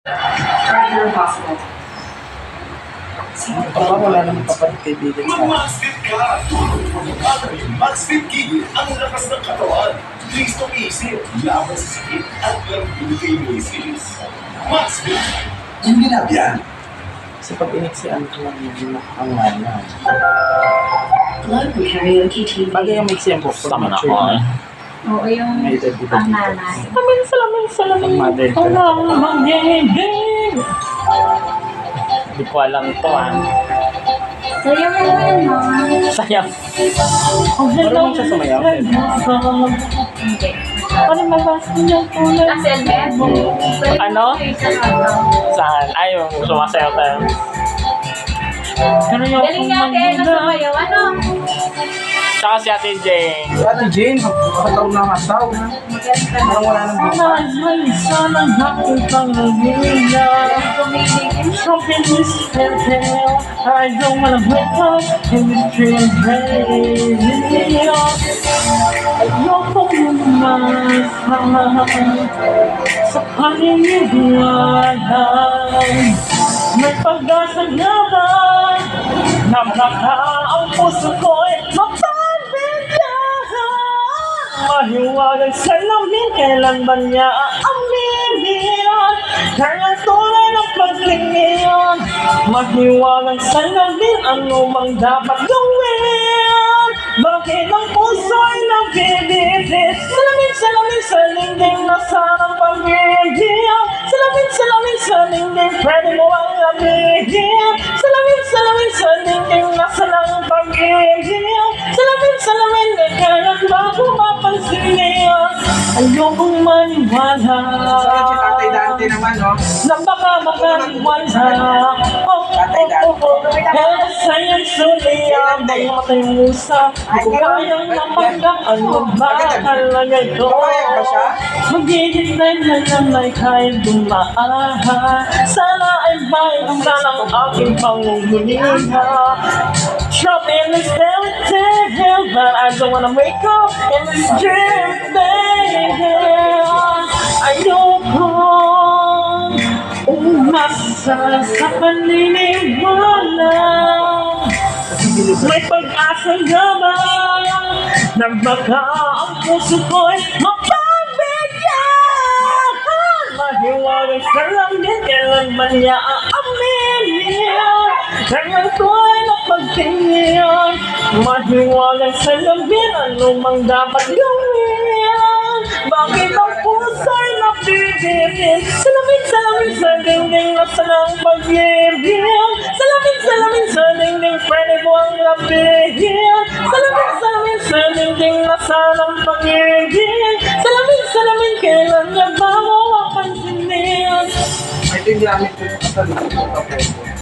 Partner possible. Parang wala namang kapatid kaibigan sa akin. Maxfit ka! Maxfit Gigil ang lakas ng katawan. Listong isip, laban sa sakit at lambing kay Moises. Maxfit! Hindi na yan. Kasi pag iniksian ko lang yung ang mana. Love the karaoke TV. Bagay yung mixi ang book. Tama na ako eh. Oo, yung panganay. Salamin. Mother ka. Hindi ko alam ito ah. Sayo mo naman. Sayang. Marunong siya sumayaw. Hindi. Ano mabasa niya po na? Kasi Albert. Ano? Saan? Ay, yung sumasayaw tayo. Galing niya ate, nasumayaw. Ano? Tsaka si Ate Jane. Si Ate Jane, makataon na nga tao. Parang wala nang buka. I don't wanna wake up in this dream radio. Ayoko lumasan sa paniniwalaan. May pag-asa nga ba na baka ang puso ko'y mapabigyan? Mahiwagang salamin, kailan ba niya aaminin? Kaya tulad ng pagtingin, mahiwagang salamin, ano bang dapat gawin? Bakit ang puso'y nabibigit? Salamin sa lingding na sarang pag-ibig. Salamin sa lingding, pwede mo ang lamigin. Salamin sa lingding na sarang pag-ibig. Salamin, kailan ba mapapansin? Ayokong maniwala. Saan si Tatay Dante naman, no? Na baka makaniwala. Kaya sa'yo'y suliyan, may matayong usap. Di ko kayang napanggap, ano ba talaga ito? Papayag ba siya? Maghihintay na lang ay kahit dumaan. Sana ay bayan na lang aking pangungulihan. Drop in this fairy tale, but I don't wanna wake up in this dream tale. Ayoko umasa sa paniniwala. May pag-asa nga ba na baka ang puso ko'y mapabigyan? Mahiwagang salamin, kailan man niya aaminin? Kaya ko'y napagtingin, mahiwagang salamin, ano mang dapat gawin? Bakit ang puso'y napigitin? Salamin sa dingding na sanang pag-ibig. Salamin sa dingding, pwede mo ang lapigin. Salamin sa dingding na sanang pag-ibig. Salamin, kailan niya ba mapapansinin? Ito yung gamit ko sa sarili ko.